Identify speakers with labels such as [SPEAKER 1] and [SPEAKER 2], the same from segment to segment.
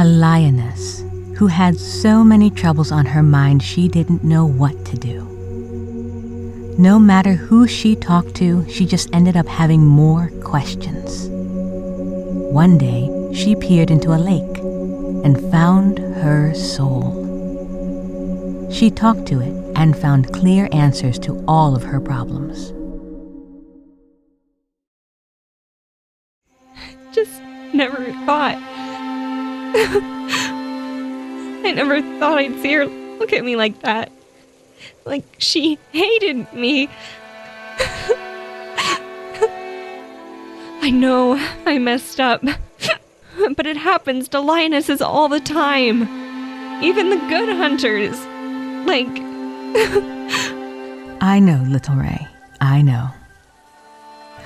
[SPEAKER 1] A lioness who had so many troubles on her mind she didn't know what to do. No matter who she talked to, she just ended up having more questions. One day, she peered into a lake and found her soul. She talked to it and found clear answers to all of her problems.
[SPEAKER 2] Just never thought. I never thought I'd see her look at me like that. Like she hated me. I know I messed up, but it happens to lionesses all the time. Even the good hunters. Like...
[SPEAKER 1] I know, Little Ray. I know.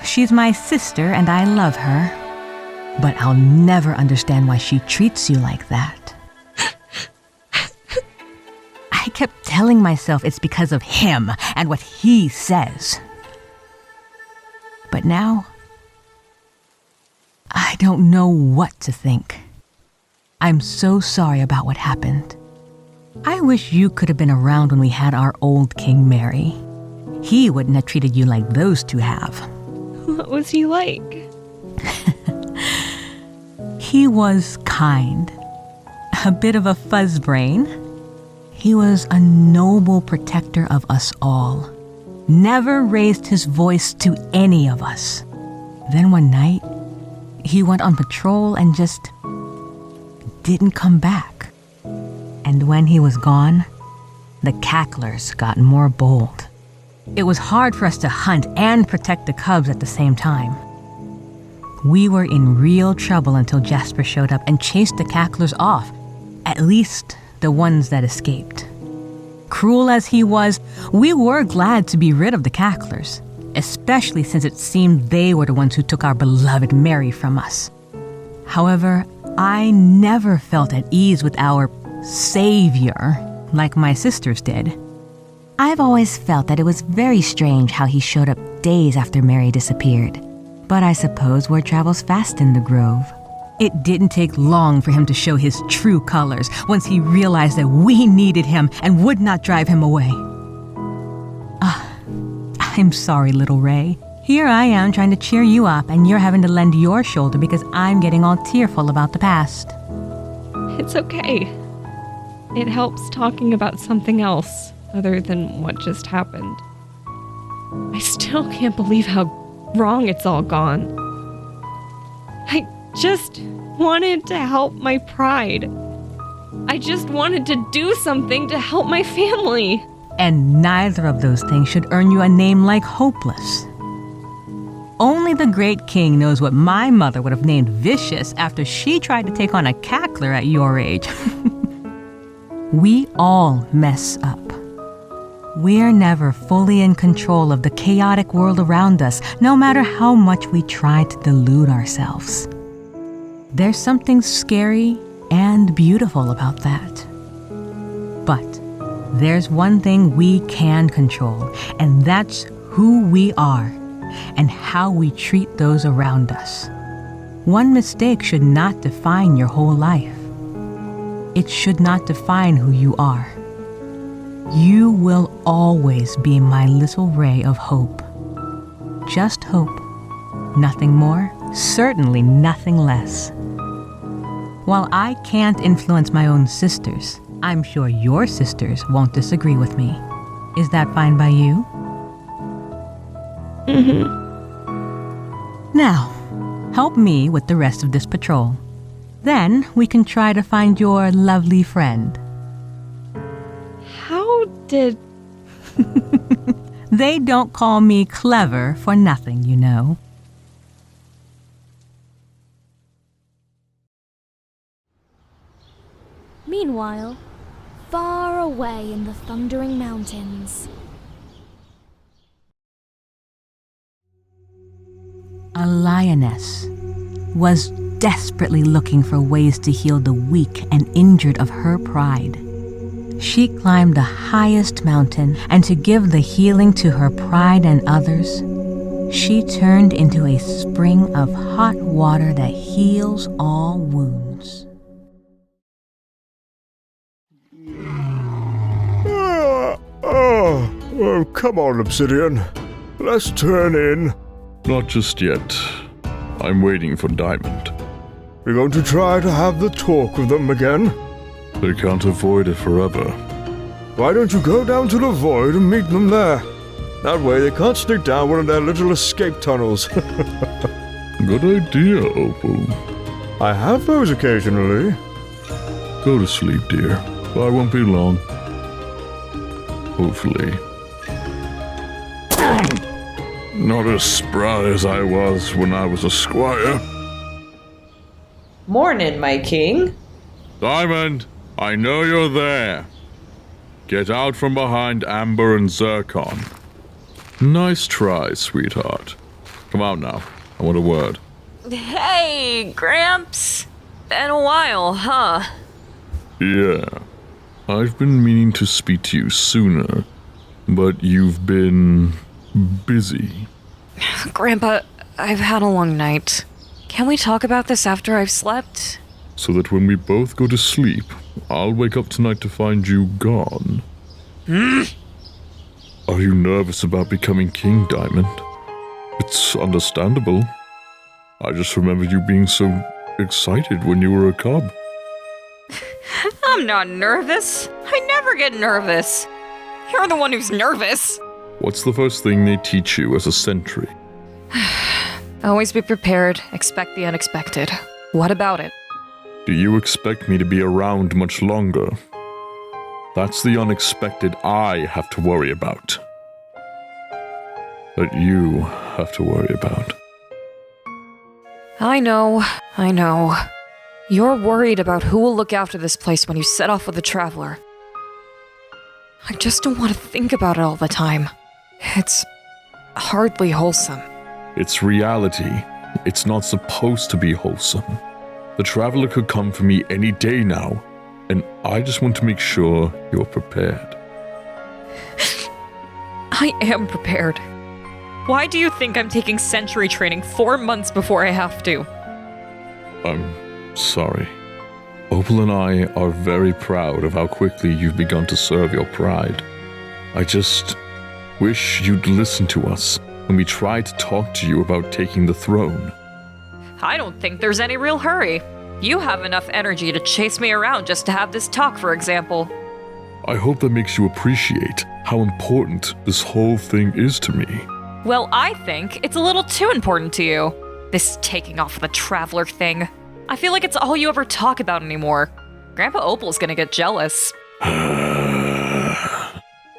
[SPEAKER 1] She's my sister and I love her, but I'll never understand why she treats you like that. I kept telling myself it's because of him and what he says. But now, I don't know what to think. I'm so sorry about what happened. I wish you could have been around when we had our old king marry. He wouldn't have treated you like those two have.
[SPEAKER 2] What was he like?
[SPEAKER 1] He was kind, a bit of a fuzzbrain. He was a noble protector of us all, never raised his voice to any of us. Then one night, he went on patrol and just didn't come back. And when he was gone, the cacklers got more bold. It was hard for us to hunt and protect the cubs at the same time. We were in real trouble until Jasper showed up and chased the cacklers off, at least the ones that escaped. Cruel as he was, we were glad to be rid of the cacklers, especially since it seemed they were the ones who took our beloved Mary from us. However, I never felt at ease with our savior like my sisters did. I've always felt that it was very strange how he showed up days after Mary disappeared. But I suppose word travels fast in the Grove. It didn't take long for him to show his true colors once he realized that we needed him and would not drive him away. I'm sorry, Little Ray. Here I am trying to cheer you up and you're having to lend your shoulder because I'm getting all tearful about the past.
[SPEAKER 2] It's okay. It helps talking about something else other than what just happened. I still can't believe how wrong it's all gone. I just wanted to help my pride. I just wanted to do something to help my family.
[SPEAKER 1] And neither of those things should earn you a name like hopeless. Only the great king knows what my mother would have named vicious after she tried to take on a cackler at your age. We all mess up. We're never fully in control of the chaotic world around us, no matter how much we try to delude ourselves. There's something scary and beautiful about that. But there's one thing we can control, and that's who we are and how we treat those around us. One mistake should not define your whole life. It should not define who you are. You will always be my little ray of hope. Just hope. Nothing more, certainly nothing less. While I can't influence my own sisters, I'm sure your sisters won't disagree with me. Is that fine by you?
[SPEAKER 2] Mm-hmm.
[SPEAKER 1] Now, help me with the rest of this patrol. Then we can try to find your lovely friend.
[SPEAKER 2] How did...
[SPEAKER 1] They don't call me clever for nothing, you know.
[SPEAKER 3] Meanwhile, far away in the thundering mountains.
[SPEAKER 1] A lioness was desperately looking for ways to heal the weak and injured of her pride. She climbed the highest mountain, and to give the healing to her pride and others, she turned into a spring of hot water that heals all wounds.
[SPEAKER 4] Oh, come on, Obsidian. Let's turn in.
[SPEAKER 5] Not just yet. I'm waiting for Diamond.
[SPEAKER 4] We're going to try to have the talk with them again.
[SPEAKER 5] They can't avoid it forever.
[SPEAKER 4] Why don't you go down to the void and meet them there? That way they can't sneak down one of their little escape tunnels.
[SPEAKER 5] Good idea, Opal.
[SPEAKER 4] I have those occasionally.
[SPEAKER 5] Go to sleep, dear. I won't be long. Hopefully. Not as spry as I was when I was a squire.
[SPEAKER 6] Morning, my king.
[SPEAKER 5] Diamond, I know you're there. Get out from behind Amber and Zircon. Nice try, sweetheart. Come out now. I want a word.
[SPEAKER 7] Hey, Gramps. Been a while, huh?
[SPEAKER 5] Yeah. I've been meaning to speak to you sooner, but you've been busy.
[SPEAKER 7] Grandpa, I've had a long night. Can we talk about this after I've slept?
[SPEAKER 5] So that when we both go to sleep, I'll wake up tonight to find you gone. Are you nervous about becoming King, Diamond? It's understandable. I just remember you being so excited when you were a cub.
[SPEAKER 7] I'm not nervous. I never get nervous. You're the one who's nervous.
[SPEAKER 5] What's the first thing they teach you as a sentry?
[SPEAKER 7] Always be prepared. Expect the unexpected. What about it?
[SPEAKER 5] Do you expect me to be around much longer? That's the unexpected I have to worry about. That you have to worry about.
[SPEAKER 7] I know. You're worried about who will look after this place when you set off with the Traveler. I just don't want to think about it all the time. It's hardly wholesome.
[SPEAKER 5] It's reality. It's not supposed to be wholesome. The Traveler could come for me any day now, and I just want to make sure you're prepared.
[SPEAKER 7] I am prepared. Why do you think I'm taking sentry training 4 months before I have to?
[SPEAKER 5] I'm sorry. Opal and I are very proud of how quickly you've begun to serve your pride. I just wish you'd listen to us when we tried to talk to you about taking the throne.
[SPEAKER 7] I don't think there's any real hurry. You have enough energy to chase me around just to have this talk, for example.
[SPEAKER 5] I hope that makes you appreciate how important this whole thing is to me.
[SPEAKER 7] Well, I think it's a little too important to you. This taking off the Traveler thing. I feel like it's all you ever talk about anymore. Grandpa Opal's gonna get jealous.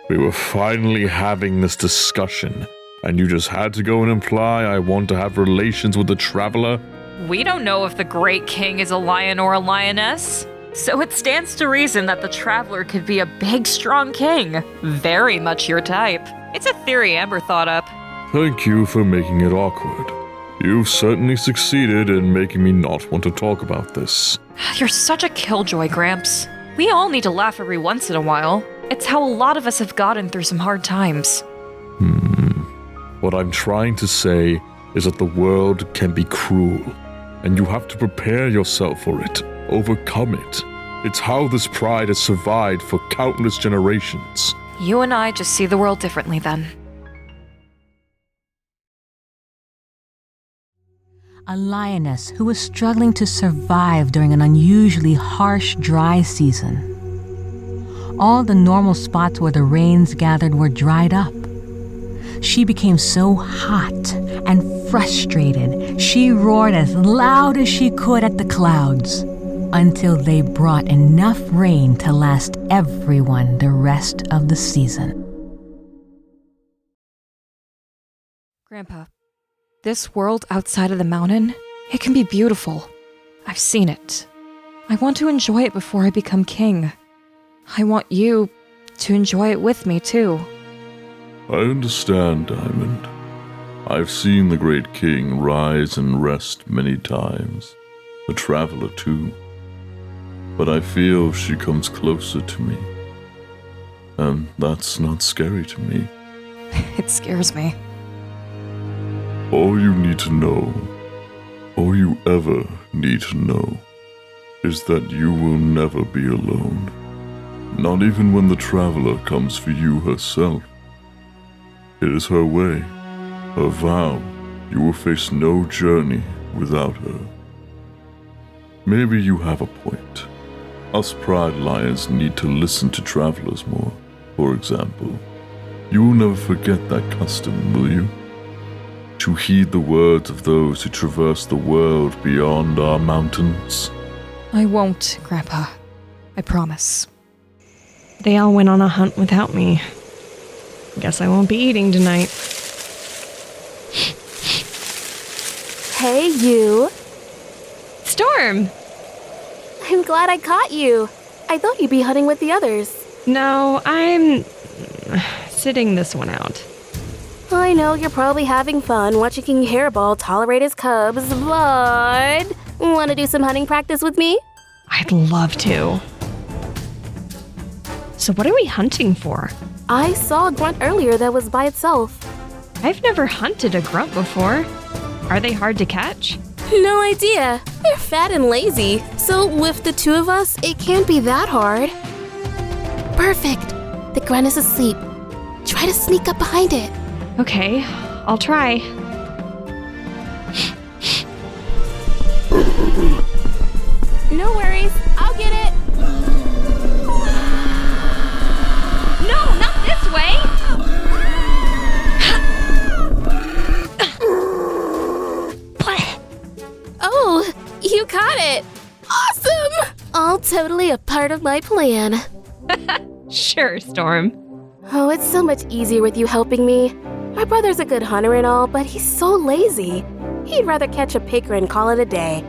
[SPEAKER 5] We were finally having this discussion, and you just had to go and imply I want to have relations with the Traveler?
[SPEAKER 7] We don't know if the Great King is a lion or a lioness. So it stands to reason that the Traveler could be a big, strong king. Very much your type. It's a theory Amber thought up.
[SPEAKER 5] Thank you for making it awkward. You've certainly succeeded in making me not want to talk about this.
[SPEAKER 7] You're such a killjoy, Gramps. We all need to laugh every once in a while. It's how a lot of us have gotten through some hard times.
[SPEAKER 5] What I'm trying to say is that the world can be cruel, and you have to prepare yourself for it, overcome it. It's how this pride has survived for countless generations.
[SPEAKER 7] You and I just see the world differently then.
[SPEAKER 1] A lioness who was struggling to survive during an unusually harsh, dry season. All the normal spots where the rains gathered were dried up. She became so hot and frustrated, she roared as loud as she could at the clouds until they brought enough rain to last everyone the rest of the season.
[SPEAKER 7] Grandpa, this world outside of the mountain, it can be beautiful. I've seen it. I want to enjoy it before I become king. I want you to enjoy it with me, too.
[SPEAKER 5] I understand, Diamond. I've seen the Great King rise and rest many times. The Traveler, too. But I feel she comes closer to me. And that's not scary to me.
[SPEAKER 7] It scares me.
[SPEAKER 5] All you need to know, all you ever need to know, is that you will never be alone. Not even when the Traveler comes for you herself. It is her way, her vow. You will face no journey without her. Maybe you have a point. Us Pride Lions need to listen to travelers more, for example. You will never forget that custom, will you? To heed the words of those who traverse the world beyond our mountains.
[SPEAKER 7] I won't, Grandpa. I promise.
[SPEAKER 2] They all went on a hunt without me. Guess I won't be eating tonight.
[SPEAKER 3] Hey, you.
[SPEAKER 2] Storm!
[SPEAKER 3] I'm glad I caught you. I thought you'd be hunting with the others.
[SPEAKER 2] No, I'm sitting this one out.
[SPEAKER 3] I know you're probably having fun watching King Hairball tolerate his cubs, but... Want to do some hunting practice with me?
[SPEAKER 2] I'd love to. So what are we hunting for?
[SPEAKER 3] I saw a grunt earlier that was by itself.
[SPEAKER 2] I've never hunted a grunt before. Are they hard to catch?
[SPEAKER 3] No idea. They're fat and lazy, so with the two of us, it can't be that hard. Perfect. The grunt is asleep. Try to sneak up behind it.
[SPEAKER 2] Okay, I'll try.
[SPEAKER 3] No worries, I'll get it.
[SPEAKER 2] No, not this way!
[SPEAKER 3] Oh, you caught it. Awesome. All totally a part of my plan.
[SPEAKER 2] Sure, Storm.
[SPEAKER 3] Oh, it's so much easier with you helping me. My brother's a good hunter and all, but he's so lazy. He'd rather catch a picker and call it a day.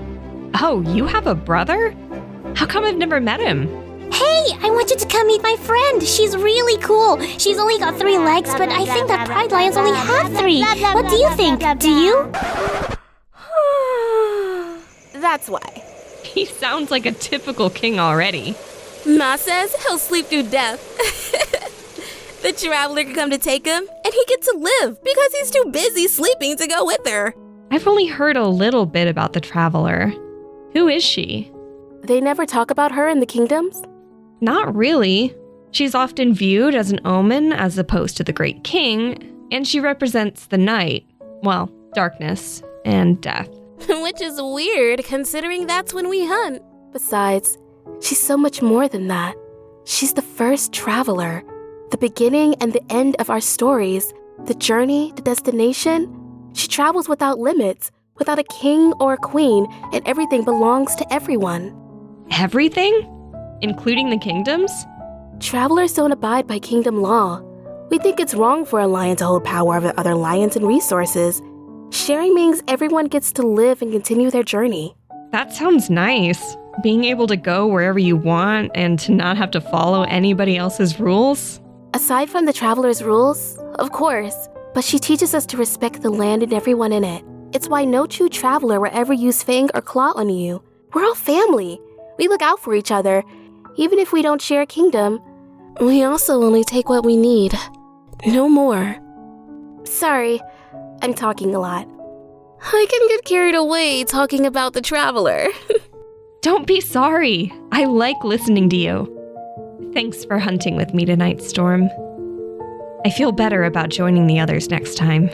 [SPEAKER 2] Oh, you have a brother? How come I've never met him?
[SPEAKER 6] Hey, I want you to come meet my friend. She's really cool. She's only got 3 legs, but I think that Pride Lions only have 3. What do you think? Do you?
[SPEAKER 3] That's why.
[SPEAKER 2] He sounds like a typical king already.
[SPEAKER 3] Ma says he'll sleep through death. The traveler can come to take him, and he gets to live because he's too busy sleeping to go with her.
[SPEAKER 2] I've only heard a little bit about the traveler. Who is she?
[SPEAKER 3] They never talk about her in the kingdoms?
[SPEAKER 2] Not really. She's often viewed as an omen as opposed to the great king, and she represents the night, well, darkness and death.
[SPEAKER 3] Which is weird, considering that's when we hunt. Besides, she's so much more than that. She's the first traveler, the beginning and the end of our stories, the journey, the destination. She travels without limits, without a king or a queen, and everything belongs to everyone.
[SPEAKER 2] Everything? Including the kingdoms?
[SPEAKER 3] Travelers don't abide by kingdom law. We think it's wrong for a lion to hold power over other lions and resources. Sharing means everyone gets to live and continue their journey.
[SPEAKER 2] That sounds nice. Being able to go wherever you want and to not have to follow anybody else's rules.
[SPEAKER 3] Aside from the traveler's rules, of course, but she teaches us to respect the land and everyone in it. It's why no true traveler will ever use fang or claw on you. We're all family. We look out for each other. Even if we don't share a kingdom, we also only take what we need. No more. Sorry, I'm talking a lot. I can get carried away talking about the traveler.
[SPEAKER 2] Don't be sorry. I like listening to you. Thanks for hunting with me tonight, Storm. I feel better about joining the others next time.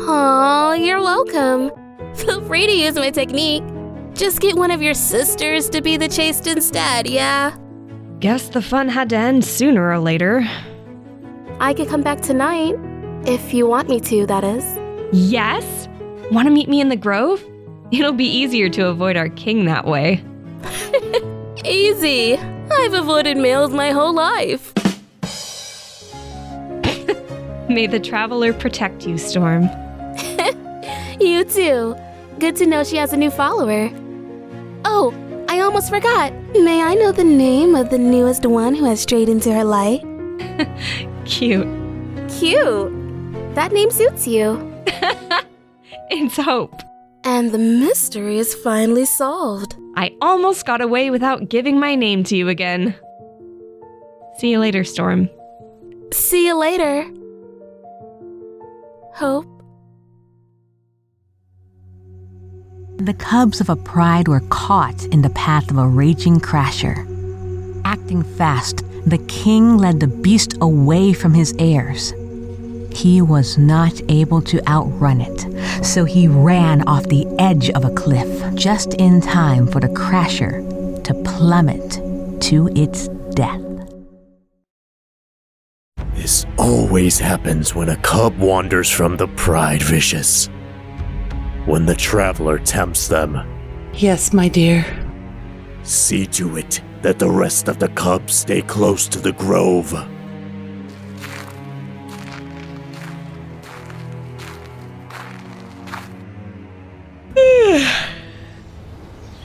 [SPEAKER 3] Aw, you're welcome. Feel free to use my technique. Just get one of your sisters to be the chased instead, yeah?
[SPEAKER 2] Guess the fun had to end sooner or later.
[SPEAKER 3] I could come back tonight. If you want me to, that is.
[SPEAKER 2] Yes? Want to meet me in the grove? It'll be easier to avoid our king that way.
[SPEAKER 3] Easy. I've avoided males my whole life.
[SPEAKER 2] May the traveler protect you, Storm.
[SPEAKER 3] You too. Good to know she has a new follower. Oh, I almost forgot. May I know the name of the newest one who has strayed into her light?
[SPEAKER 2] Cute.
[SPEAKER 3] Cute. That name suits you.
[SPEAKER 2] It's Hope.
[SPEAKER 3] And the mystery is finally solved.
[SPEAKER 2] I almost got away without giving my name to you again. See you later, Storm.
[SPEAKER 3] See you later. Hope.
[SPEAKER 1] The cubs of a pride were caught in the path of a raging crasher. Acting fast, the king led the beast away from his heirs. He was not able to outrun it, so he ran off the edge of a cliff just in time for the crasher to plummet to its death.
[SPEAKER 8] This always happens when a cub wanders from the pride vicious. When the traveler tempts them,
[SPEAKER 9] Yes, my dear.
[SPEAKER 8] see to it that the rest of the cubs stay close to the grove.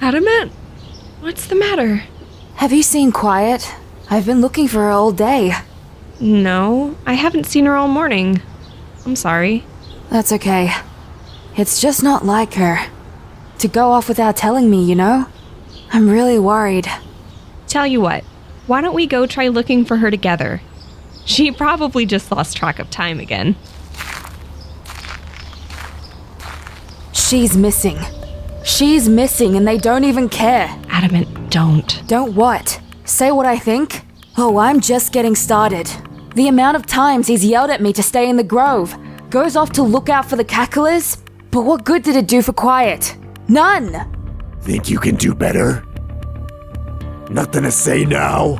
[SPEAKER 2] Adamant? What's the matter?
[SPEAKER 7] Have you seen Quiet? I've been looking for her all day.
[SPEAKER 2] No, I haven't seen her all morning. I'm sorry.
[SPEAKER 7] That's okay. It's just not like her. To go off without telling me, you know? I'm really worried.
[SPEAKER 2] Tell you what, why don't we go try looking for her together? She probably just lost track of time again.
[SPEAKER 7] She's missing. She's missing and they don't even care.
[SPEAKER 2] Adamant, don't.
[SPEAKER 7] Don't what? Say what I think? Oh, I'm just getting started. The amount of times he's yelled at me to stay in the grove, goes off to look out for the cacklers, but what good did it do for Quiet? None!
[SPEAKER 8] Think you can do better? Nothing to say now?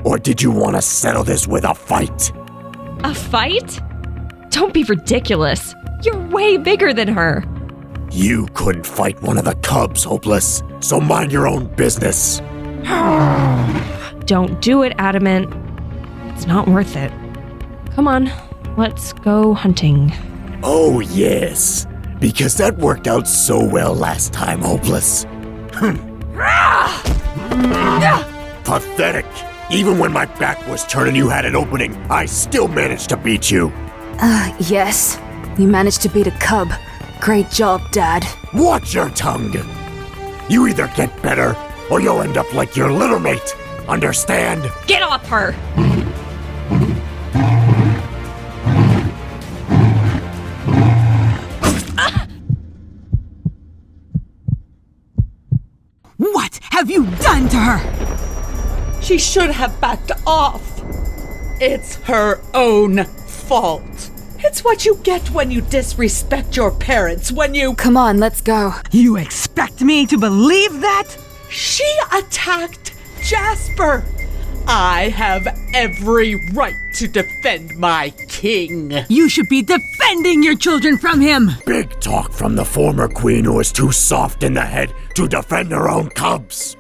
[SPEAKER 8] Or did you want to settle this with a fight?
[SPEAKER 2] A fight? Don't be ridiculous. You're way bigger than her.
[SPEAKER 8] You couldn't fight one of the cubs, Hopeless, so mind your own business.
[SPEAKER 2] Don't do it, Adamant. It's not worth it. Come on, let's go hunting.
[SPEAKER 8] Oh, yes, because that worked out so well last time, Hopeless. Pathetic. Even when my back was turned and you had an opening, I still managed to beat you.
[SPEAKER 7] Yes. You managed to beat a cub. Great job, Dad.
[SPEAKER 8] Watch your tongue. You either get better, or you'll end up like your little mate. Understand?
[SPEAKER 2] Get off her!
[SPEAKER 1] What have you done to her?
[SPEAKER 9] She should have backed off. It's her own fault. It's what you get when you disrespect your parents, when you...
[SPEAKER 7] Come on, let's go.
[SPEAKER 1] You expect me to believe that?
[SPEAKER 9] She attacked Jasper. I have every right to defend my king.
[SPEAKER 1] You should be defending your children from him.
[SPEAKER 8] Big talk from the former queen who was too soft in the head to defend her own cubs.